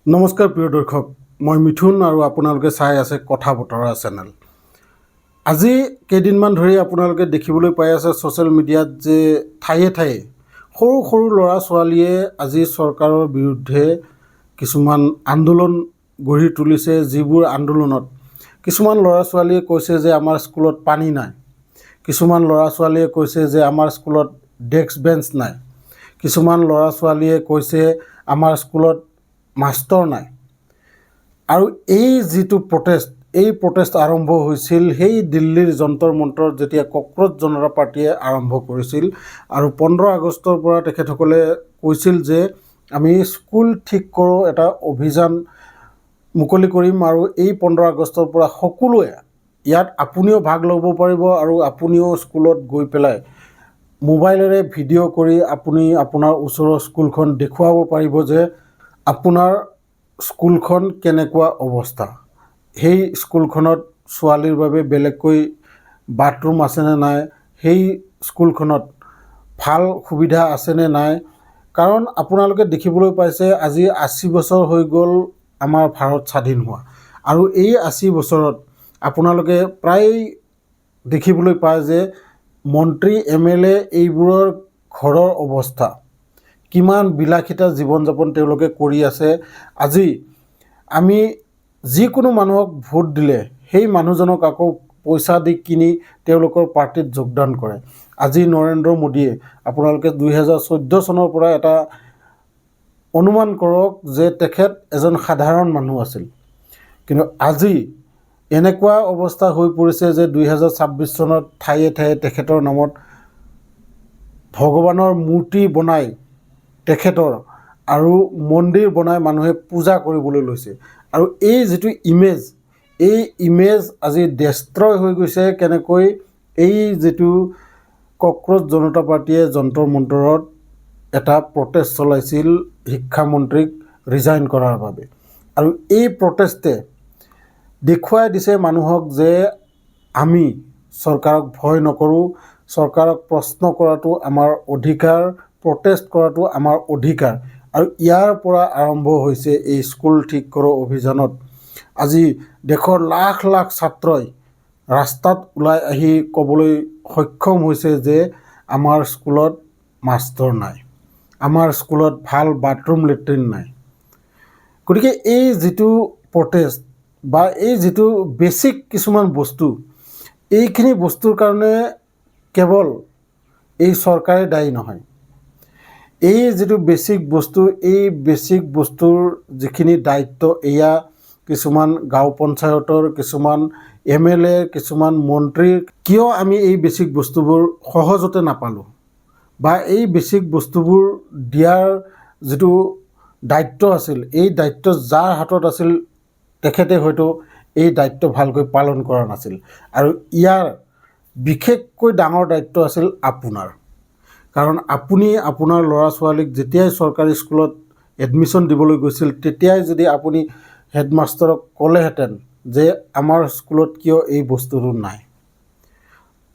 নমস্কাৰ প্ৰিয় দৰ্শক, মই মিথুন আৰু আপোনালোকে চাই আছে কথা বতৰা চেনেল। আজি কেইদিনমান ধৰি আপোনালোকে দেখিবলৈ পাই আছে ছ'চিয়েল মিডিয়াত যে ঠায়ে ঠায়ে সৰু সৰু ল'ৰা ছোৱালীয়ে আজি চৰকাৰৰ বিৰুদ্ধে কিছুমান আন্দোলন গঢ়ি তুলিছে। যিবোৰ আন্দোলনত কিছুমান ল'ৰা ছোৱালীয়ে কৈছে যে আমাৰ স্কুলত পানী নাই, কিছুমান ল'ৰা ছোৱালীয়ে কৈছে যে আমাৰ স্কুলত ডেস্ক বেঞ্চ নাই, কিছুমান ল'ৰা ছোৱালীয়ে কৈছে আমাৰ স্কুলত মাষ্টৰ নাই। আৰু এই যিটো প্ৰটেষ্ট আৰম্ভ হৈছিল সেই দিল্লীৰ যন্তৰ মন্তৰত যেতিয়া কক্ৰজ জনতা পাৰ্টীয়ে আৰম্ভ কৰিছিল। আৰু 15 আগষ্টৰ পৰা তেখেতসকলে কৈছিল যে আমি স্কুল ঠিক কৰোঁ এটা অভিযান মুকলি কৰিম, আৰু এই 15 আগষ্টৰ পৰা সকলোৱে ইয়াত আপুনিও ভাগ ল'ব পাৰিব আৰু আপুনিও স্কুলত গৈ পেলাই মোবাইলেৰে ভিডিঅ' কৰি আপুনি আপোনাৰ ওচৰৰ স্কুলখন দেখুৱাব পাৰিব যে আপোনাৰ স্কুলখন কেনেকুৱা অৱস্থা। সেই স্কুলখনত ছোৱালীৰ বাবে বেলেগকৈ বাথৰুম আছেনে নাই, সেই স্কুলখনত ভাল সুবিধা আছেনে নাই। কাৰণ আপোনালোকে দেখিবলৈ পাইছে আজি 80 বছৰ হৈ গ'ল আমাৰ ভাৰত স্বাধীন হোৱা, আৰু এই 80 বছৰত আপোনালোকে প্ৰায় দেখিবলৈ পায় যে মন্ত্ৰী MLA এইবোৰৰ ঘৰৰ অৱস্থা কিমান বিলাসিতা জীৱন যাপন তেওঁলোকে কৰি আছে। আজি আমি যিকোনো মানুহক ভোট দিলে সেই মানুহজনক আকৌ পইচা দি কিনি তেওঁলোকৰ পাৰ্টিত যোগদান কৰে। আজি নৰেন্দ্ৰ মোদীয়ে আপোনালোকে 2014 চনৰ পৰা এটা অনুমান কৰক যে তেখেত এজন সাধাৰণ মানুহ আছিল, কিন্তু আজি এনেকুৱা অৱস্থা হৈ পৰিছে যে 2026 চনত ঠায়ে ঠায়ে তেখেতৰ নামত ভগৱানৰ মূৰ্তি বনাই তেখেতৰ আৰু মন্দিৰ বনাই মানুহে পূজা কৰিবলৈ লৈছে। আৰু এই যিটো ইমেজ আজি ডেষ্ট্ৰয় হৈ গৈছে। কেনেকৈ এই যিটো কক্ৰজ জনতা পাৰ্টীয়ে যন্তৰ মন্তৰত এটা প্ৰটেষ্ট চলাইছিল শিক্ষামন্ত্ৰীক ৰিজাইন কৰাৰ বাবে, আৰু এই প্ৰটেষ্টে দেখুৱাই দিছে মানুহক যে আমি চৰকাৰক ভয় নকৰোঁ, চৰকাৰক প্ৰশ্ন কৰাটো আমাৰ অধিকাৰ, প্ৰটেষ্ট কৰাটো আমাৰ অধিকাৰ। আৰু ইয়াৰ পৰা আৰম্ভ হৈছে এই স্কুল ঠিক কৰোঁ অভিযানত। আজি দেশৰ লাখ লাখ ছাত্ৰই ৰাস্তাত ওলাই আহি ক'বলৈ সক্ষম হৈছে যে আমাৰ স্কুলত মাষ্টৰ নাই, আমাৰ স্কুলত ভাল বাথৰুম লেট্ৰিন নাই। গতিকে এই যিটো প্ৰটেষ্ট বা এই যিটো বেছিক কিছুমান বস্তু, এইখিনি বস্তুৰ কাৰণে কেৱল এই চৰকাৰে দায়ী নহয়। এই যিটো বেছিক বস্তু, এই বেছিক বস্তুৰ যিখিনি দায়িত্ব এয়া কিছুমান গাঁও পঞ্চায়তৰ, কিছুমান MLA, কিছুমান মন্ত্ৰীৰ। কিয় আমি এই বেছিক বস্তুবোৰ সহজতে নাপালোঁ, বা এই বেছিক বস্তুবোৰ দিয়াৰ যিটো দায়িত্ব আছিল, এই দায়িত্ব যাৰ হাতত আছিল তেখেতে হয়তো এই দায়িত্ব ভালকৈ পালন কৰা নাছিল। আৰু ইয়াৰ বিশেষকৈ ডাঙৰ দায়িত্ব আছিল আপোনাৰ। কাৰণ আপুনি আপোনাৰ ল'ৰা ছোৱালীক যেতিয়াই চৰকাৰী স্কুলত এডমিশ্যন দিবলৈ গৈছিল তেতিয়াই যদি আপুনি হেডমাষ্টাৰক ক'লেহেঁতেন যে আমাৰ স্কুলত কিয় এই বস্তুটো নাই,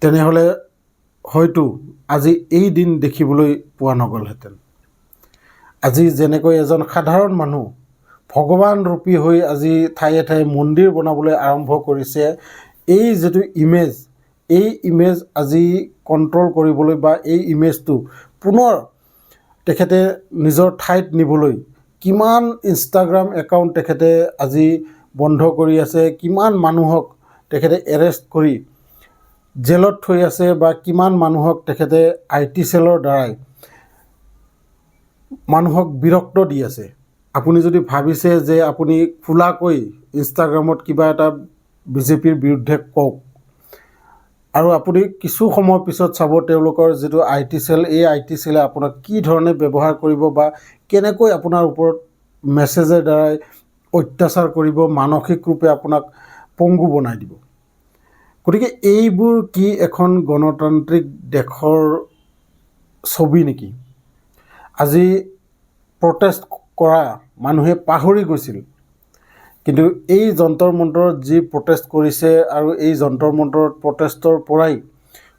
তেনেহ'লে হয়তো আজি এই দিন দেখিবলৈ পোৱা নগ'লহেঁতেন। আজি যেনেকৈ এজন সাধাৰণ মানুহ ভগৱান ৰূপী হৈ আজি ঠায়ে ঠায়ে মন্দিৰ বনাবলৈ আৰম্ভ কৰিছে, এই যিটো ইমেজ আজি কণ্ট্ৰল কৰিবলৈ বা এই ইমেজটো পুনৰ তেখেতে নিজৰ ঠাইত নিবলৈ কিমান ইনষ্টাগ্ৰাম একাউণ্ট তেখেতে আজি বন্ধ কৰি আছে, কিমান মানুহক তেখেতে এৰেষ্ট কৰি জেলত থৈ আছে, বা কিমান মানুহক তেখেতে IT চেলৰ দ্বাৰাই মানুহক বিৰক্ত দি আছে। আপুনি যদি ভাবিছে যে আপুনি খোলাকৈ ইনষ্টাগ্ৰামত কিবা এটা BJPৰ বিৰুদ্ধে কওক, আৰু আপুনি কিছু সময় পিছত চাব তেওঁলোকৰ যিটো IT চেল, এই IT চেলে আপোনাক কি ধৰণে ব্যৱহাৰ কৰিব বা কেনেকৈ আপোনাৰ ওপৰত মেছেজৰ দ্বাৰাই অত্যাচাৰ কৰিব, মানসিক ৰূপে আপোনাক পংগু বনাই দিব। গতিকে এইবোৰ কি এখন গণতান্ত্ৰিক দেশৰ ছবি নেকি? আজি প্ৰটেষ্ট কৰা মানুহে পাহৰি গৈছিল, কিন্তু এই যন্তৰ মন্তৰত যি প্ৰটেষ্ট কৰিছে, আৰু এই যন্তৰ মন্তৰত প্ৰটেষ্টৰ পৰাই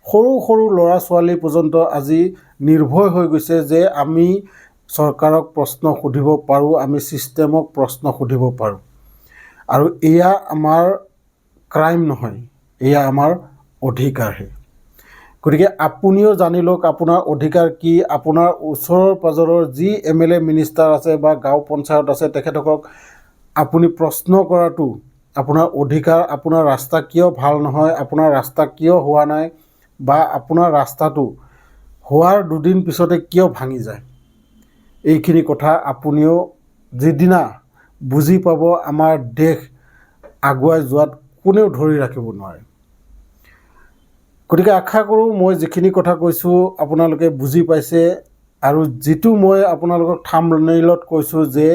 সৰু সৰু ল'ৰা ছোৱালী পৰ্যন্ত আজি নিৰ্ভয় হৈ গৈছে যে আমি চৰকাৰক প্ৰশ্ন সুধিব পাৰোঁ, আমি ছিষ্টেমক প্ৰশ্ন সুধিব পাৰোঁ। আৰু এয়া আমাৰ ক্ৰাইম নহয়, এয়া আমাৰ অধিকাৰহে। গতিকে আপুনিও জানি লওক আপোনাৰ অধিকাৰ কি। আপোনাৰ ওচৰৰ পাজৰৰ যি MLA মিনিষ্টাৰ আছে বা গাঁও পঞ্চায়ত আছে তেখেতসকলক আপুনি প্ৰশ্ন কৰাটো আপোনাৰ অধিকাৰ। আপোনাৰ ৰাস্তা কিয় ভাল নহয়, আপোনাৰ ৰাস্তা কিয় হোৱা নাই, বা আপোনাৰ ৰাস্তাটো হোৱাৰ দুদিন পিছতে কিয় ভাঙি যায়, এইখিনি কথা আপুনিও যিদিনা বুজি পাব আমাৰ দেশ আগুৱাই যোৱাত কোনেও ধৰি ৰাখিব নোৱাৰে। গতিকে আশা কৰোঁ মই যিখিনি কথা কৈছোঁ আপোনালোকে বুজি পাইছে। আৰু যিটো মই আপোনালোকক থাম্বনেইলত কৈছোঁ যে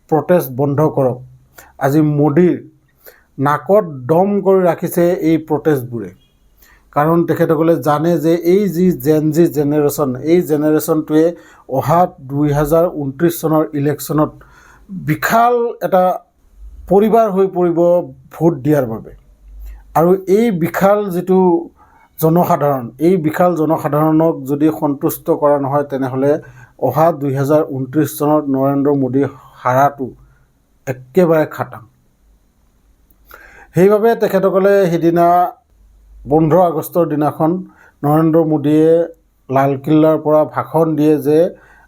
প্ৰটেষ্ট বন্ধ কৰক, আজি মোদীৰ নাকত দম কৰি ৰাখিছে এই প্ৰটেষ্টবোৰে। কাৰণ তেখেতসকলে জানে যে এই যি জেনজি জেনেৰেশ্যন, এই জেনেৰেশ্যনটোৱে অহা 2029 চনৰ ইলেকশ্যনত বিশাল এটা পৰিবাৰ হৈ পৰিব ভোট দিয়াৰ বাবে। আৰু এই বিশাল যিটো জনসাধাৰণ, এই বিশাল জনসাধাৰণক যদি সন্তুষ্ট কৰা নহয় তেনেহ'লে অহা 2029 চনত নৰেন্দ্ৰ মোদী হাৰাটো একেবাৰে খাটাং। সেইবাবে তেখেতসকলে সিদিনা 15 আগষ্টৰ দিনাখন নৰেন্দ্ৰ মোদীয়ে লালকিল্লাৰ পৰা ভাষণ দিয়ে যে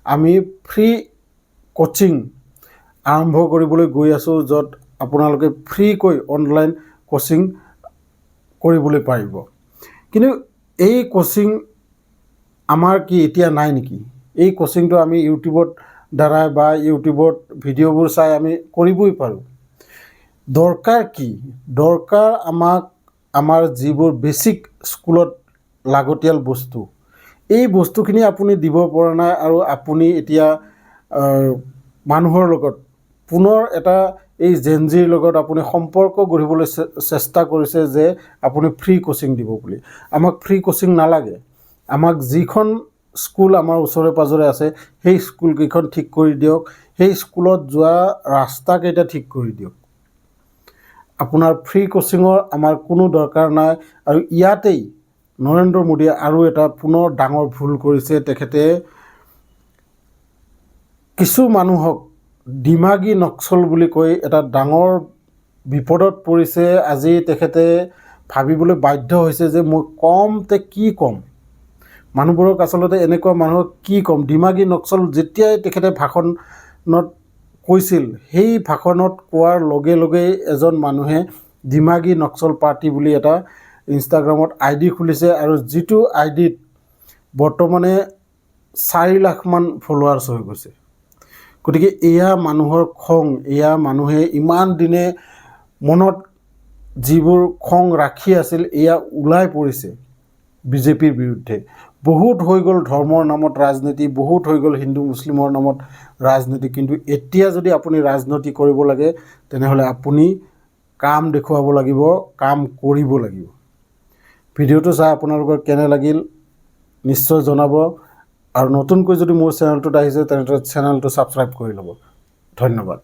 আমি ফ্ৰী কোচিং আৰম্ভ কৰিবলৈ গৈ আছোঁ, য'ত আপোনালোকে ফ্ৰীকৈ অনলাইন কোচিং কৰিবলৈ পাৰিব। কিন্তু এই কোচিং আমাৰ কি এতিয়া নাই নেকি? এই কোচিংটো আমি ইউটিউবত দ্বাৰাই বা ইউটিউবত ভিডিঅ'বোৰ চাই আমি কৰিবই পাৰোঁ। দৰকাৰ কি? দৰকাৰ আমাক আমাৰ যিবোৰ বেছিক স্কুলত লাগতিয়াল বস্তু, এই বস্তুখিনি আপুনি দিব পৰা নাই। আৰু আপুনি এতিয়া মানুহৰ লগত পুনৰ এটা এই জেনজিৰ লগত আপুনি সম্পৰ্ক গঢ়িবলৈ চেষ্টা কৰিছে যে আপুনি ফ্ৰী কোচিং দিব বুলি। আমাক ফ্ৰী কোচিং নালাগে। আমাক যিখন স্কুল আমাৰ ওচৰে পাজৰে আছে সেই স্কুলকেইখন ঠিক কৰি দিয়ক, সেই স্কুলত যোৱা ৰাস্তাকেইটা ঠিক কৰি দিয়ক। আপোনাৰ ফ্ৰী কোচিঙৰ আমাৰ কোনো দৰকাৰ নাই। আৰু ইয়াতেই নৰেন্দ্ৰ মোদীয়ে আৰু এটা পুনৰ ডাঙৰ ভুল কৰিছে। তেখেতে কিছু মানুহক দিমাগী নক্সল বুলি কৈ এটা ডাঙৰ বিপদত পৰিছে। আজি তেখেতে ভাবিবলৈ বাধ্য হৈছে যে মই কমতে কি ক'ম, মানুহবোৰক আচলতে এনেকুৱা মানুহক কি ক'ম। দিমাগী নক্সল যেতিয়াই তেখেতে ভাষণত কৈছিল, সেই ভাষণত কোৱাৰ লগে লগেই এজন মানুহে দিমাগী নক্সল পাৰ্টি বুলি এটা ইনষ্টাগ্ৰামত ID খুলিছে। আৰু যিটো IDত বৰ্তমানে 4 লাখমান ফলোৱাৰ্ছ হৈ গৈছে। গতিকে এয়া মানুহৰ খং, এয়া মানুহে ইমান দিনে মনত যিবোৰ খং ৰাখি আছিল এয়া ওলাই পৰিছে বিজেপিৰ বিৰুদ্ধে। বহুত হৈ গ'ল ধৰ্মৰ নামত ৰাজনীতি, বহুত হৈ গ'ল হিন্দু মুছলিমৰ নামত ৰাজনীতি। কিন্তু এতিয়া যদি আপুনি ৰাজনীতি কৰিব লাগে তেনেহ'লে আপুনি কাম দেখুৱাব লাগিব, কাম কৰিব লাগিব। ভিডিঅ'টো চাই আপোনালোকৰ কেনে লাগিল নিশ্চয় জনাব। আৰু নতুনকৈ যদি মোৰ চেনেলটোত আহিছে তেনেহ'লে চেনেলটো ছাবস্ক্ৰাইব কৰি ল'ব। ধন্যবাদ।